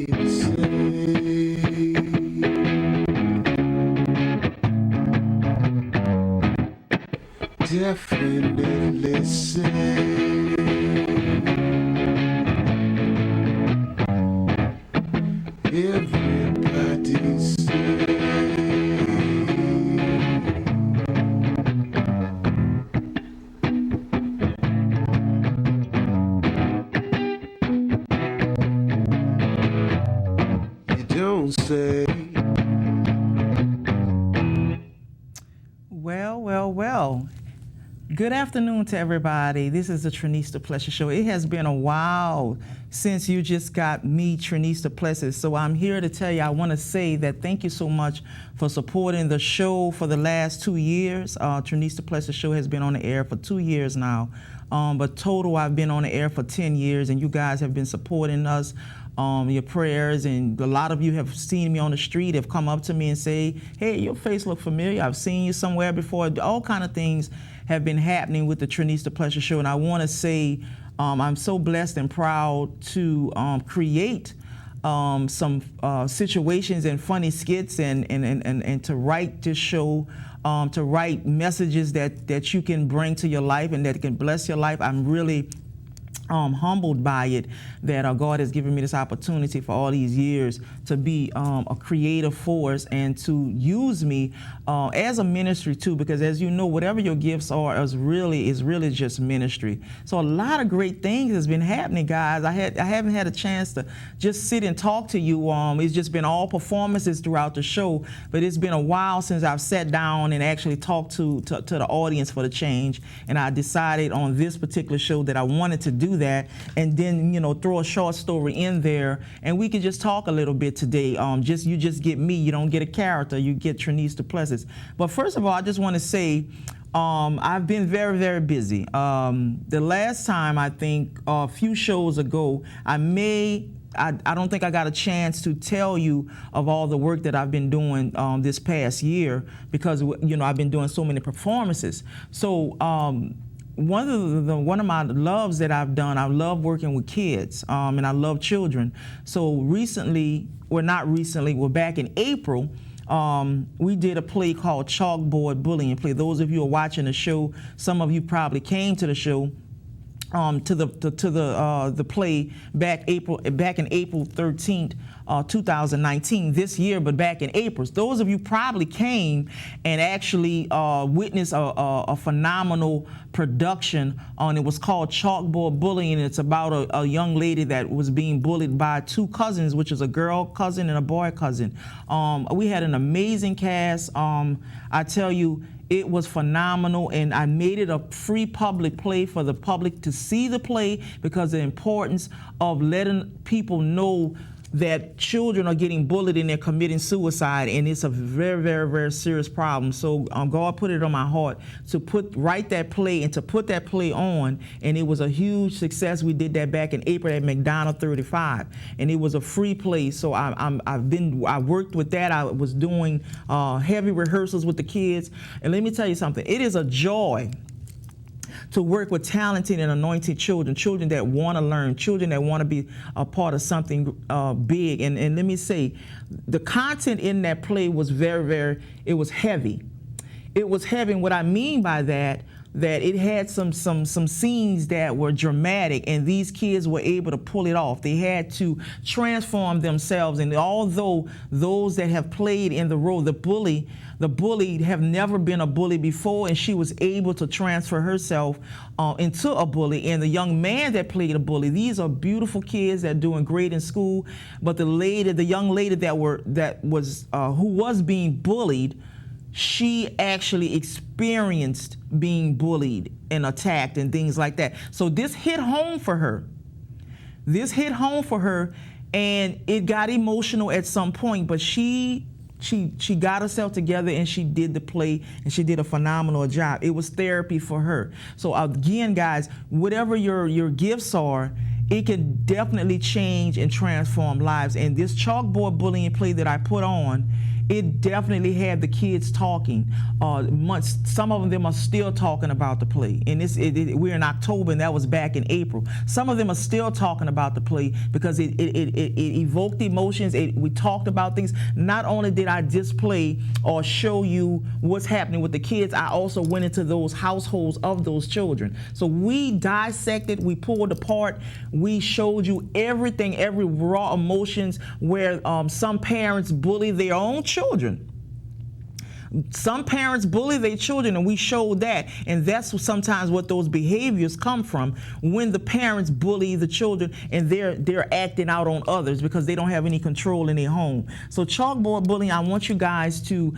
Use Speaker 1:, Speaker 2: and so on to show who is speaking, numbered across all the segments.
Speaker 1: to say. Definitely say. Everybody say. You don't say.
Speaker 2: Well. Good afternoon to everybody. This is the Trinese Duplessis Show. It has been a while since you just got me, Trinese Duplessis. So I'm here to tell you, I want to say that thank you so much for supporting the show for the last 2 years. Trinese Duplessis Show has been on the air for 2 years now. But total, I've been on the air for 10 years, and you guys have been supporting us. Your prayers, and a lot of you have seen me on the street, have come up to me and say, hey, your face look familiar. I've seen you somewhere before. All kind of things have been happening with the Trinese Duplessis Show. And I want to say I'm so blessed and proud to create some situations and funny skits and to write this show, to write messages that you can bring to your life and that can bless your life. I'm really humbled by it that God has given me this opportunity for all these years to be a creative force and to use me as a ministry too, because as you know, whatever your gifts are is really just ministry. So a lot of great things has been happening, guys. I haven't had a chance to just sit and talk to you. It's just been all performances throughout the show, but it's been a while since I've sat down and actually talked to the audience for the change. And I decided on this particular show that I wanted to do that, and then throw a short story in there, and we could just talk a little bit today. You just get me. You don't get a character. You get Trinese Duplessis. But first of all, I just want to say I've been very, very busy. The last time, I think a few shows ago, I don't think I got a chance to tell you of all the work that I've been doing this past year, because I've been doing so many performances. So one of my loves that I've done, I love working with kids, and I love children. So back in April, we did a play called Chalkboard Bullying Play. Those of you who are watching the show, some of you probably came to the show, to the play back in April 13th, 2019, this year, but back in April. Those of you probably came and actually witnessed a phenomenal production on. It was called Chalkboard Bullying. It's about a young lady that was being bullied by two cousins, which is a girl cousin and a boy cousin. We had an amazing cast. I tell you, it was phenomenal, and I made it a free public play for the public to see the play, because the importance of letting people know that children are getting bullied and they're committing suicide, and it's a very, very, very serious problem. So God put it on my heart to write that play and to put that play on, and it was a huge success. We did that back in April at McDonald 35, and it was a free play. So I worked with that. I was doing heavy rehearsals with the kids, and let me tell you something. It is a joy to work with talented and anointed children that want to learn, children that want to be a part of something big. And let me say, the content in that play was very, very, it was heavy. It was heavy, and what I mean by that it had some scenes that were dramatic, and these kids were able to pull it off. They had to transform themselves, and although those that have played in the role, the bully have never been a bully before, and she was able to transfer herself into a bully. And the young man that played a bully, these are beautiful kids that are doing great in school, but the young lady who was being bullied, she actually experienced being bullied and attacked and things like that. So this hit home for her. And it got emotional at some point, but she got herself together and she did the play, and she did a phenomenal job. It was therapy for her. So again, guys, whatever your gifts are, it can definitely change and transform lives. And this Chalkboard Bullying play that I put on, it definitely had the kids talking. Some of them are still talking about the play, and we're in October, and that was back in April. Some of them are still talking about the play because it evoked emotions. We talked about things. Not only did I display or show you what's happening with the kids, I also went into those households of those children. So we dissected, we pulled apart, we showed you everything, every raw emotions where some parents bully their own children. Some parents bully their children, and we showed that, and that's sometimes what those behaviors come from, when the parents bully the children and they're acting out on others because they don't have any control in their home. So chalkboard bullying, I want you guys to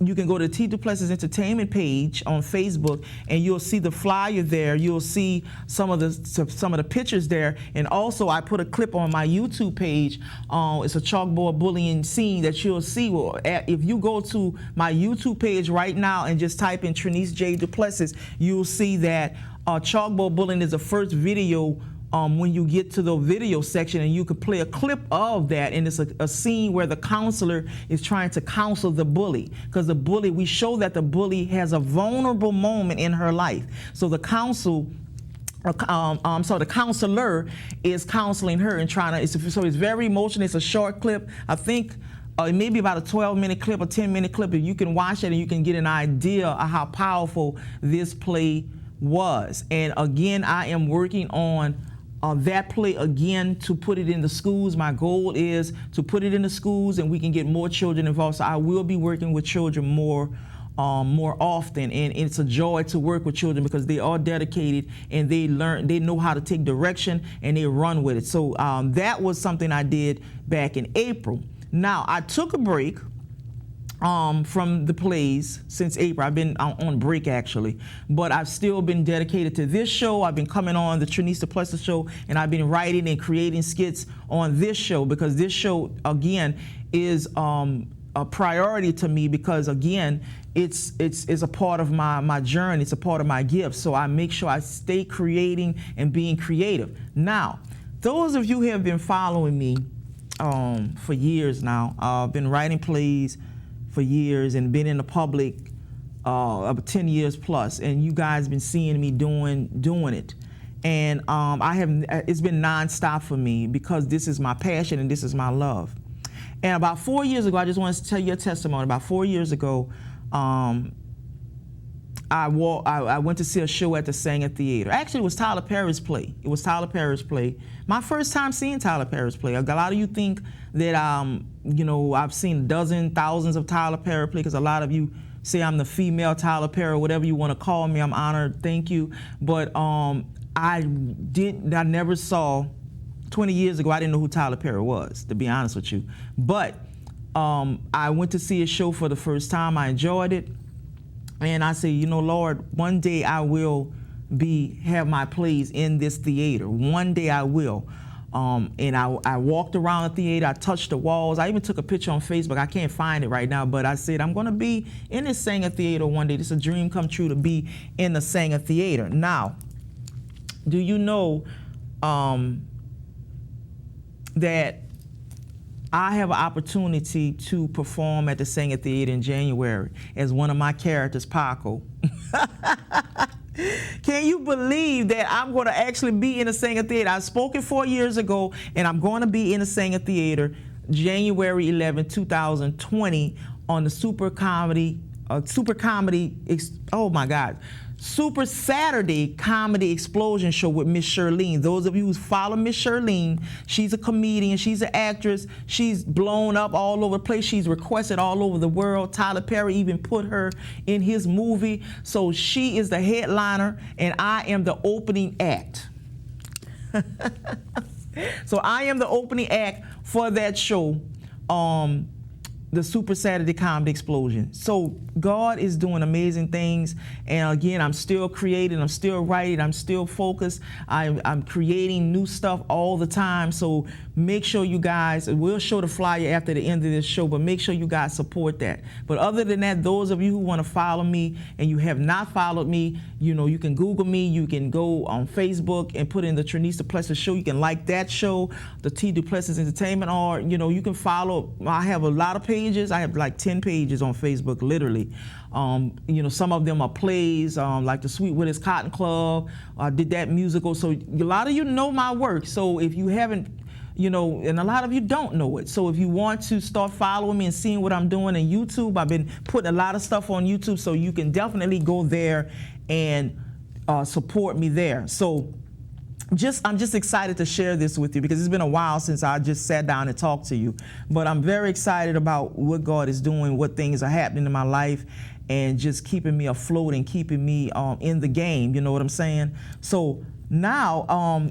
Speaker 2: you can go to T. Duplessis Entertainment page on Facebook, and you'll see the flyer there. You'll see some of the pictures there, and also I put a clip on my YouTube page. It's a chalkboard bullying scene that you'll see. Well, if you go to my YouTube page right now and just type in Trinese J. Duplessis, you'll see that chalkboard bullying is the first video. When you get to the video section, and you could play a clip of that, and it's a scene where the counselor is trying to counsel the bully, because the bully, we show that the bully has a vulnerable moment in her life. So the the counselor is counseling her and trying to, so it's very emotional. It's a short clip. I think it may be about a 12-minute clip, a 10-minute clip, and you can watch it and you can get an idea of how powerful this play was. And again, I am working on that play again to put it in the schools. My goal is to put it in the schools and we can get more children involved. So I will be working with children more often, and it's a joy to work with children because they are dedicated and they know how to take direction and they run with it. So that was something I did back in April. Now I took a break from the plays since April. I've been on break actually, but I've still been dedicated to this show. I've been coming on the Trinese Duplessis show, and I've been writing and creating skits on this show because this show again is a priority to me because again it's a part of my journey. It's a part of my gift. So I make sure I stay creating and being creative. Now, those of you who have been following me for years now, I've been writing plays for years and been in the public about 10 years plus, and you guys been seeing me doing it, and it's been nonstop for me because this is my passion and this is my love. And about 4 years ago, I just wanted to tell you a testimony. About 4 years ago, I went to see a show at the Sanger Theater. Actually, it was Tyler Perry's play. It was Tyler Perry's play. My first time seeing Tyler Perry's play. A lot of you think that I've seen dozens, thousands of Tyler Perry plays, because a lot of you say I'm the female Tyler Perry, whatever you want to call me. I'm honored. Thank you. But I never saw. 20 years ago, I didn't know who Tyler Perry was, to be honest with you. But I went to see a show for the first time. I enjoyed it. And I said, Lord, one day I will have my plays in this theater. One day I will. And I walked around the theater. I touched the walls. I even took a picture on Facebook. I can't find it right now, but I said, I'm going to be in this Sanger Theater one day. This is a dream come true to be in the Sanger Theater. Now, do you know that I have an opportunity to perform at the Sanger Theater in January as one of my characters, Paco. Can you believe that I'm going to actually be in the Sanger Theater? I spoke it 4 years ago, and I'm going to be in the Sanger Theater January 11, 2020 on the Super Saturday Comedy Explosion show with Miss Shirlene. Those of you who follow Miss Shirlene, she's a comedian, she's an actress, she's blown up all over the place, she's requested all over the world. Tyler Perry even put her in his movie. So she is the headliner, and I am the opening act. So I am the opening act for that show. The Super Saturday Comedy Explosion. So God is doing amazing things, and again, I'm still creating, I'm still writing, I'm still focused. I'm creating new stuff all the time. So make sure you guys, we'll show the flyer after the end of this show, but make sure you guys support that. But other than that, those of you who want to follow me and you have not followed me, you know, you can Google me, you can go on Facebook and put in the Trinese Duplessis show. You can like that show, the T Duplessis Entertainment, or, you know, you can follow. I have a lot of pages. I have like 10 pages on Facebook, literally. You know, some of them are plays, like the Sweet Witters Cotton Club. I did that musical. So a lot of you know my work. So if you haven't, you know, and a lot of you don't know it. So if you want to start following me and seeing what I'm doing on YouTube, I've been putting a lot of stuff on YouTube, so you can definitely go there and support me there. So I'm just excited to share this with you, because it's been a while since I just sat down and talked to you. But I'm very excited about what God is doing, what things are happening in my life, and just keeping me afloat and keeping me in the game. You know what I'm saying? So now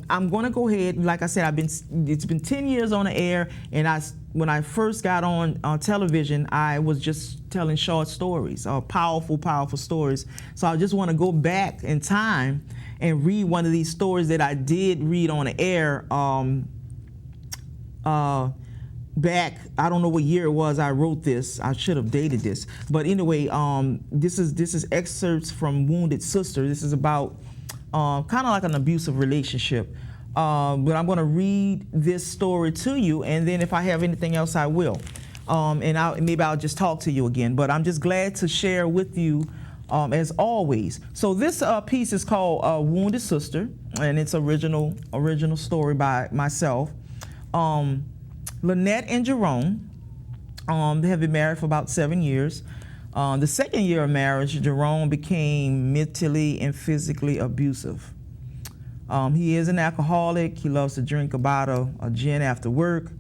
Speaker 2: I'm going to go ahead. Like I said, it's been 10 years on the air, and when I first got on television, I was just telling short stories, powerful stories. So I just want to go back in time and read one of these stories that I did read on the air back. I don't know what year it was I wrote this. I should have dated this. But anyway, this is excerpts from Wounded Sister. This is about kind of like an abusive relationship. But I'm going to read this story to you, and then if I have anything else, I will. And maybe I'll just talk to you again. But I'm just glad to share with you, as always. So this piece is called Wounded Sister, and it's original story by myself. Lynette and Jerome, they have been married for about 7 years. The second year of marriage, Jerome became mentally and physically abusive. He is an alcoholic. He loves to drink a bottle of gin after work.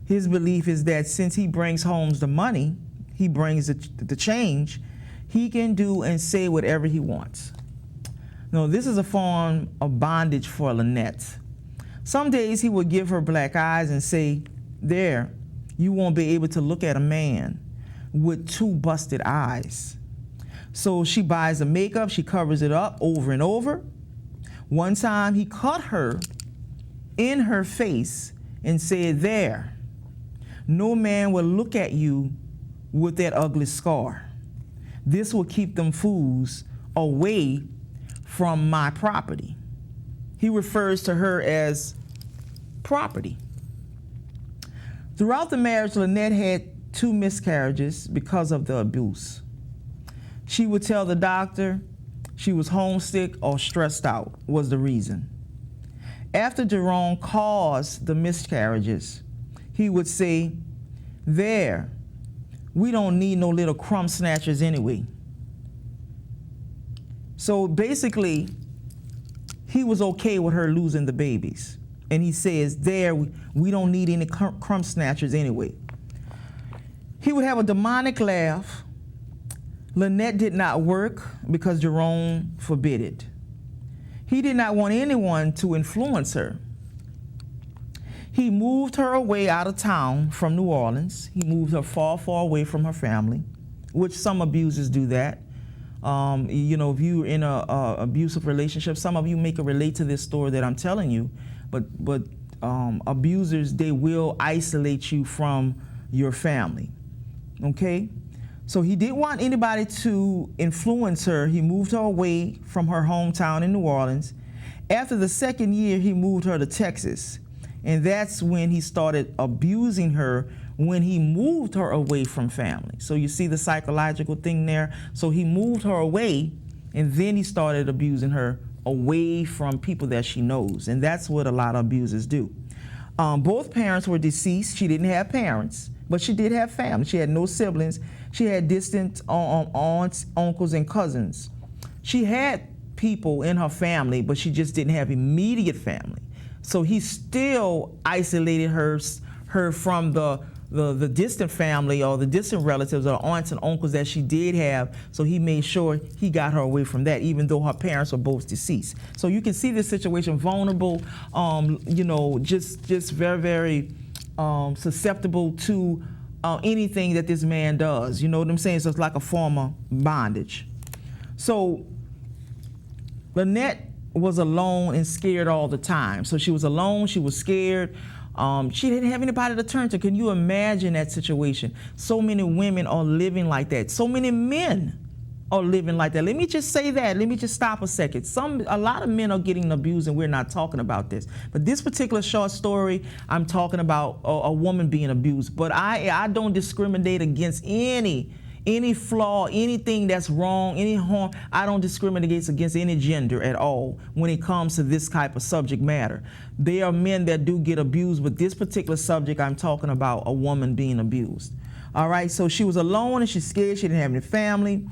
Speaker 2: His belief is that since he brings home the money, he brings the change, he can do and say whatever he wants. Now, this is a form of bondage for Lynette. Some days he would give her black eyes and say, "There, you won't be able to look at a man with two busted eyes." So she buys the makeup, she covers it up over and over. One time he cut her in her face and said, "There, no man will look at you with that ugly scar. This will keep them fools away from my property." He refers to her as property. Throughout the marriage, Lynette had 2 miscarriages because of the abuse. She would tell the doctor she was homesick or stressed out was the reason. After Jerome caused the miscarriages, he would say, "There, we don't need no little crumb snatchers anyway." So basically, he was okay with her losing the babies. And he says, "There, we don't need any crumb snatchers anyway." He would have a demonic laugh. Lynette did not work because Jerome forbid it. He did not want anyone to influence her. He moved her away out of town from New Orleans. He moved her far, far away from her family, which some abusers do that. You know, if you're in a abusive relationship, some of you may relate to this story that I'm telling you, but abusers, they will isolate you from your family, okay? So he didn't want anybody to influence her. He moved her away from her hometown in New Orleans. After the second year, he moved her to Texas. And that's when he started abusing her, when he moved her away from family. So you see the psychological thing there? So he moved her away, and then he started abusing her away from people that she knows. And that's what a lot of abusers do. Both parents were deceased. She didn't have parents, but she did have family. She had no siblings. She had distant aunts, uncles, and cousins. She had people in her family, but she just didn't have immediate family. So he still isolated her from the distant family or the distant relatives or aunts and uncles that she did have. So he made sure he got her away from that, even though her parents were both deceased. So you can see this situation vulnerable, you know, just very, very susceptible to anything that this man does. You know what I'm saying? So it's like a form of bondage. So Lynette was alone and scared all the time. So she was alone, she was scared. She didn't have anybody to turn to. Can you imagine that situation? So many women are living like that. So many men are living like that. Let me just say that. Let me just stop a second. A lot of men are getting abused, and we're not talking about this. But this particular short story, I'm talking about a woman being abused. But I don't discriminate against any flaw, anything that's wrong, any harm. I don't discriminate against any gender at all when it comes to this type of subject matter. There are men that do get abused, but this particular subject, I'm talking about a woman being abused. All right, so she was alone and she's scared. She didn't have any family.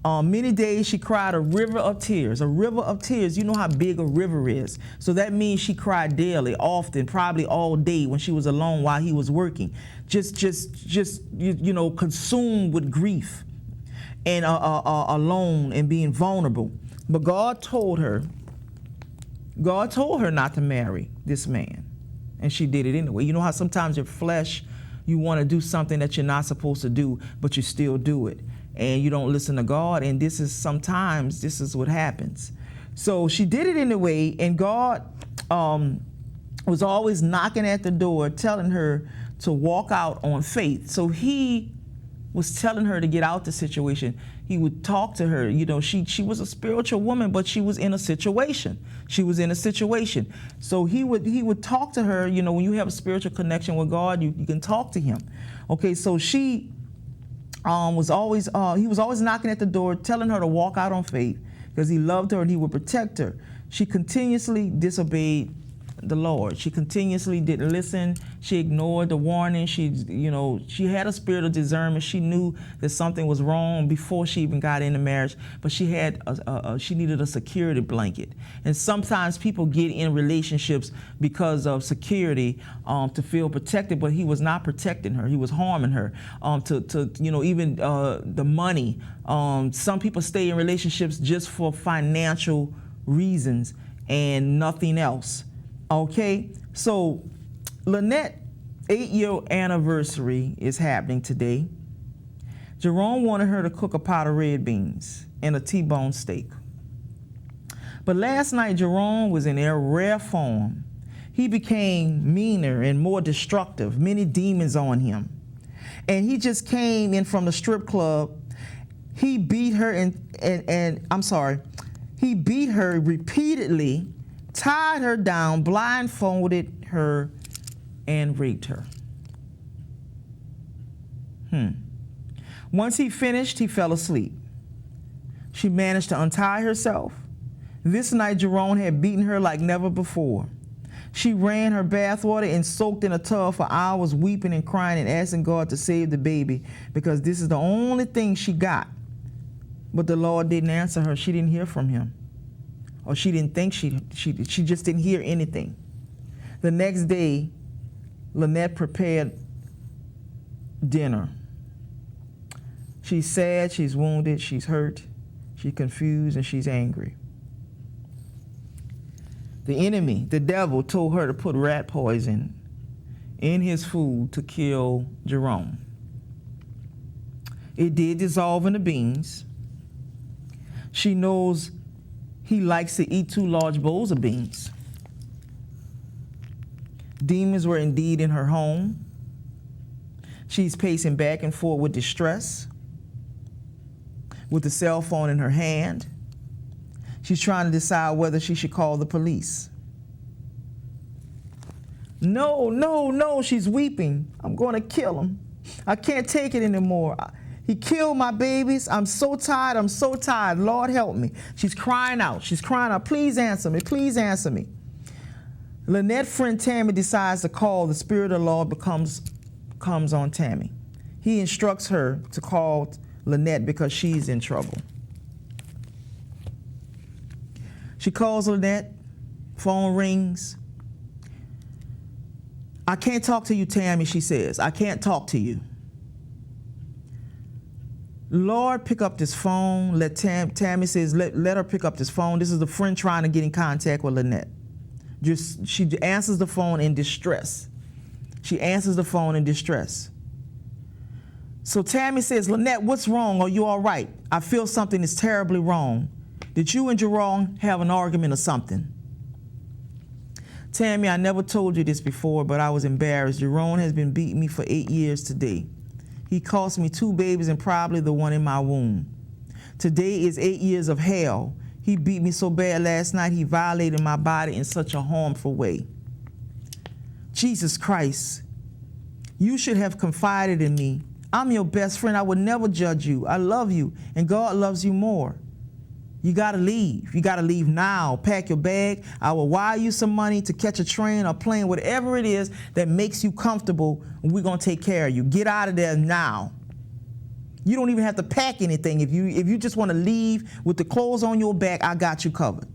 Speaker 2: Many days she cried a river of tears. A river of tears. You know how big a river is. So that means she cried daily, often, probably all day when she was alone while he was working. Just consumed with grief and alone and being vulnerable. But God told her not to marry this man, and she did it anyway. You know how sometimes your flesh, you want to do something that you're not supposed to do, but you still do it, and you don't listen to God, and this is what happens. So she did it anyway, and God was always knocking at the door, telling her to walk out on faith. So he was telling her to get out the situation. He would talk to her. You know, she was a spiritual woman, but she was in a situation. So he would talk to her. You know, when you have a spiritual connection with God, you can talk to him. Okay, so she he was always knocking at the door, telling her to walk out on faith because he loved her and he would protect her. She continuously disobeyed the Lord. She continuously didn't listen. She ignored the warning. She had a spirit of discernment. She knew that something was wrong before she even got into marriage, but she needed a security blanket. And sometimes people get in relationships because of security, to feel protected, but he was not protecting her. He was harming her. Even the money. Some people stay in relationships just for financial reasons and nothing else. Okay, so Lynette 8-year anniversary is happening today. Jerome wanted her to cook a pot of red beans and a T-bone steak. But last night, Jerome was in a rare form. He became meaner and more destructive, many demons on him. And he just came in from the strip club. He beat her he beat her repeatedly, tied her down, blindfolded her, and raped her. Once he finished, he fell asleep. She managed to untie herself. This night, Jerome had beaten her like never before. She ran her bathwater and soaked in a tub for hours, weeping and crying and asking God to save the baby because this is the only thing she got. But the Lord didn't answer her. She didn't hear from him. Or she didn't think she just didn't hear anything. The next day, Lynette prepared dinner. She's sad, she's wounded, she's hurt, she's confused, and she's angry. The enemy, the devil, told her to put rat poison in his food to kill Jerome. It did dissolve in the beans. She knows he likes to eat 2 large bowls of beans. Demons were indeed in her home. She's pacing back and forth with distress, with the cell phone in her hand. She's trying to decide whether she should call the police. No, she's weeping. I'm going to kill him. I can't take it anymore. He killed my babies. I'm so tired. Lord, help me. She's crying out. Please answer me. Lynette's friend Tammy decides to call. The Spirit of the Lord comes on Tammy. He instructs her to call Lynette because she's in trouble. She calls Lynette. Phone rings. I can't talk to you, Tammy, she says. I can't talk to you. Lord, pick up this phone. Tammy says, let her pick up this phone. This is a friend trying to get in contact with Lynette. She answers the phone in distress. So Tammy says, Lynette, what's wrong? Are you all right? I feel something is terribly wrong. Did you and Jerome have an argument or something? Tammy, I never told you this before, but I was embarrassed. Jerome has been beating me for 8 years today. He cost me 2 babies and probably the one in my womb. Today is 8 years of hell. He beat me so bad last night, he violated my body in such a harmful way. Jesus Christ, you should have confided in me. I'm your best friend. I would never judge you. I love you, and God loves you more. You gotta leave. You gotta leave now. Pack your bag. I will wire you some money to catch a train or plane, whatever it is that makes you comfortable, and we're gonna take care of you. Get out of there now. You don't even have to pack anything. If you just want to leave with the clothes on your back, I got you covered.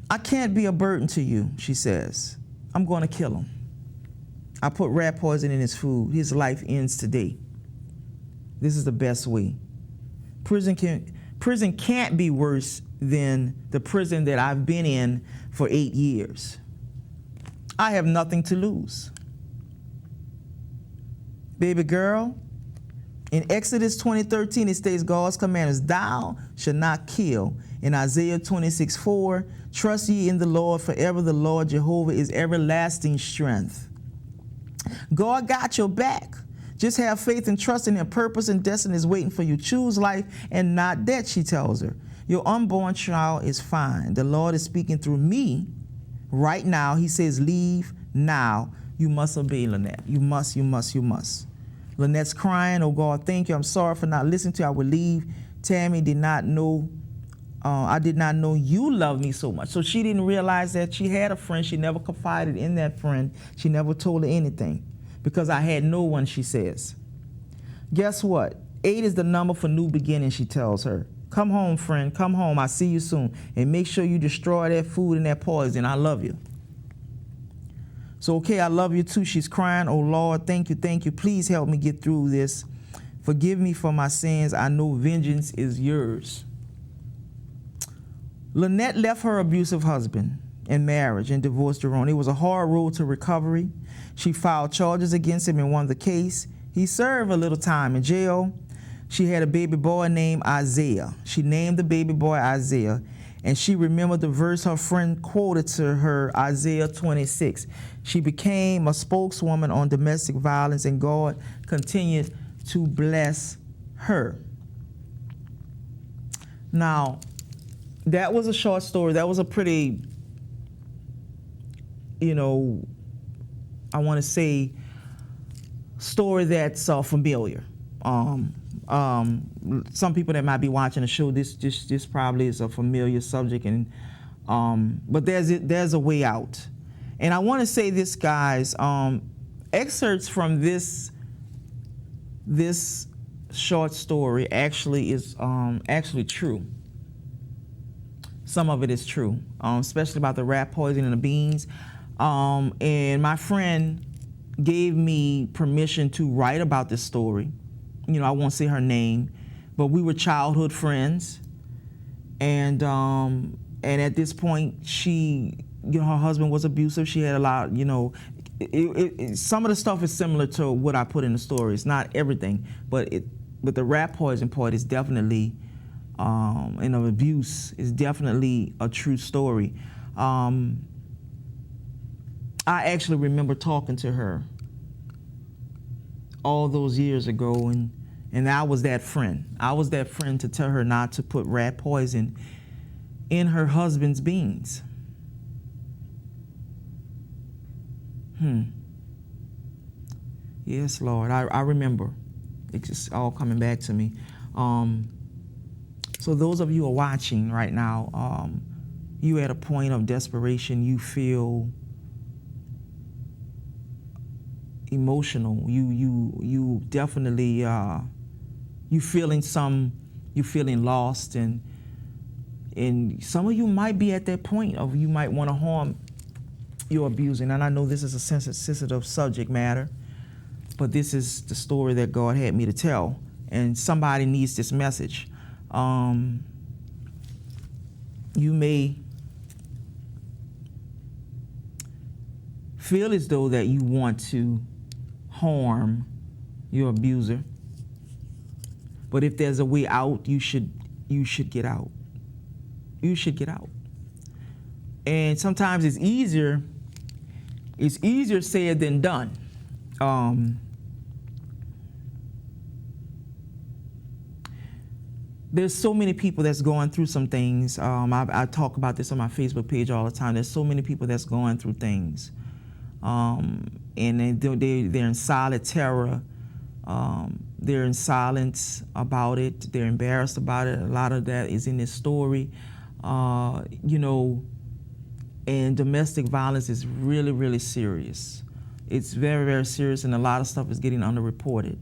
Speaker 2: I can't be a burden to you, she says. I'm going to kill him. I put rat poison in his food. His life ends today. This is the best way. Prison can't be worse than the prison that I've been in for 8 years. I have nothing to lose. Baby girl, in Exodus 20:13, it states God's commandments, thou shalt not kill. In Isaiah 26:4, trust ye in the Lord forever. The Lord Jehovah is everlasting strength. God got your back. Just have faith and trust in him. Purpose and destiny is waiting for you. Choose life and not death, she tells her. Your unborn child is fine. The Lord is speaking through me right now. He says, leave now. You must obey, Lynette. You must, you must, you must. Lynette's crying, oh God, thank you. I'm sorry for not listening to you. I will leave. Tammy did not know, I did not know you love me so much. So she didn't realize that she had a friend. She never confided in that friend. She never told her anything because I had no one, she says. Guess what? 8 is the number for new beginnings, she tells her. Come home, friend. Come home. I'll see you soon. And make sure you destroy that food and that poison. I love you. So, okay, I love you too. She's crying. Oh, Lord, thank you, thank you. Please help me get through this. Forgive me for my sins. I know vengeance is yours. Lynette left her abusive husband in marriage and divorced Jerome. It was a hard road to recovery. She filed charges against him and won the case. He served a little time in jail. She had a baby boy named Isaiah. She named the baby boy Isaiah, and she remembered the verse her friend quoted to her, Isaiah 26. She became a spokeswoman on domestic violence, and God continued to bless her. Now, that was a short story. That was a pretty, I want to say, story that's familiar. Some people that might be watching the show, this probably is a familiar subject, and but there's a way out. And I want to say this, guys. Excerpts from this short story actually is actually true. Some of it is true, especially about the rat poison and the beans. And my friend gave me permission to write about this story. I won't say her name, but we were childhood friends. And at this point, she, her husband was abusive. She had a lot, some of the stuff is similar to what I put in the story. It's not everything, but the rat poison part is definitely, and of abuse is definitely a true story. I actually remember talking to her all those years ago, and I was that friend. I was that friend to tell her not to put rat poison in her husband's beans. Yes, Lord, I remember. It's just all coming back to me. So those of you who are watching right now, you at a point of desperation, you feel emotional. You definitely you feeling lost, and some of you might be at that point of you might want to harm your abusing. And I know this is a sensitive subject matter, but this is the story that God had me to tell, and somebody needs this message. You may feel as though that you want to harm your abuser, but if there's a way out, you should get out. You should get out. And sometimes it's easier said than done. There's so many people that's going through some things. I talk about this on my Facebook page all the time. There's so many people that's going through things. And they're in silent terror. They're in silence about it. They're embarrassed about it. A lot of that is in this story. And domestic violence is really, really serious. It's very, very serious, and a lot of stuff is getting underreported.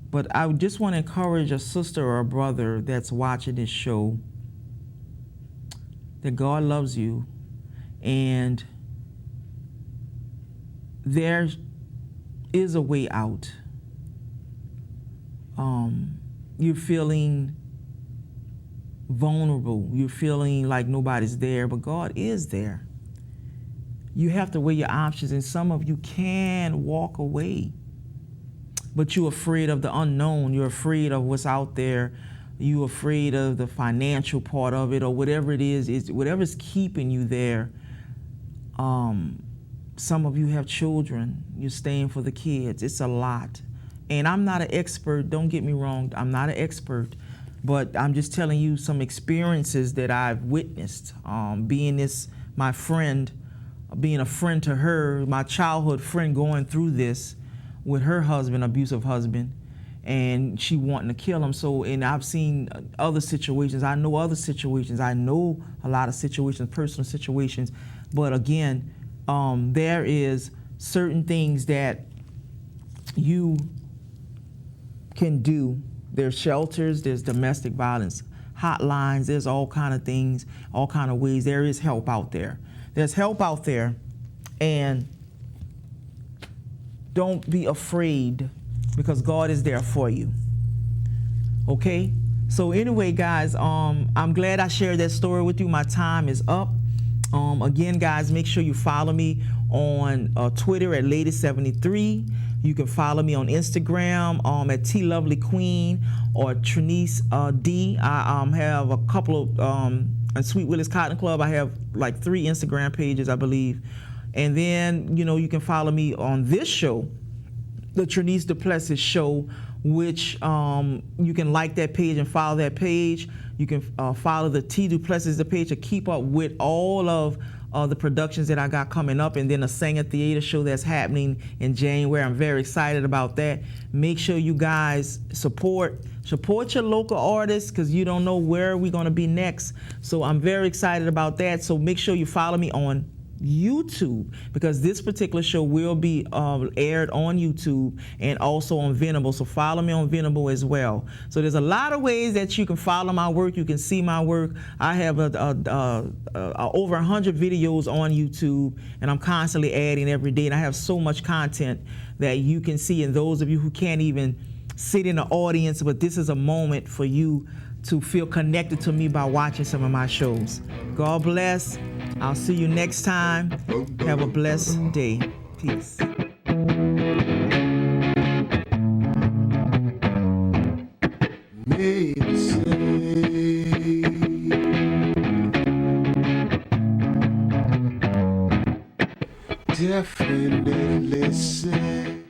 Speaker 2: But I just want to encourage a sister or a brother that's watching this show that God loves you, and there is a way out. You're feeling vulnerable. You're feeling like nobody's there, but God is there. You have to weigh your options, and some of you can walk away, but you're afraid of the unknown. You're afraid of what's out there. You're afraid of the financial part of it, or whatever it is whatever's keeping you there. Some of you have children. You're staying for the kids. It's a lot. And I'm not an expert. Don't get me wrong. I'm not an expert. But I'm just telling you some experiences that I've witnessed. Being my friend, being a friend to her, my childhood friend going through this with her husband, abusive husband, and she wanting to kill him. So, and I've seen other situations. I know other situations. I know a lot of situations, personal situations. But again, there is certain things that you can do. There's shelters, there's domestic violence hotlines, there's all kind of things, all kind of ways. There is help out there. There's help out there, and don't be afraid, because God is there for you. Okay? So anyway, guys, I'm glad I shared that story with you. My time is up. Again, guys, make sure you follow me on Twitter at Lady73. You can follow me on Instagram at TLovelyQueen or Trinese D. I have a couple of, on Sweet Willie's Cotton Club, I have like 3 Instagram pages, I believe. And then, you can follow me on this show, the Trinese Duplessis show, which you can like that page and follow that page. You can follow the T Duplessis, the page, to keep up with all of the productions that I got coming up, and then a Sanger Theater show that's happening in January. I'm very excited about that. Make sure you guys support your local artists, because you don't know where we're going to be next. So I'm very excited about that. So make sure you follow me on YouTube, because this particular show will be aired on YouTube and also on Venable. So follow me on Venable as well. So there's a lot of ways that you can follow my work. You can see my work. I have over 100 videos on YouTube, and I'm constantly adding every day. And I have so much content that you can see. And those of you who can't even sit in the audience, but this is a moment for you to feel connected to me by watching some of my shows. God bless. I'll see you next time. Have a blessed day. Peace.
Speaker 1: Maybe say, definitely say.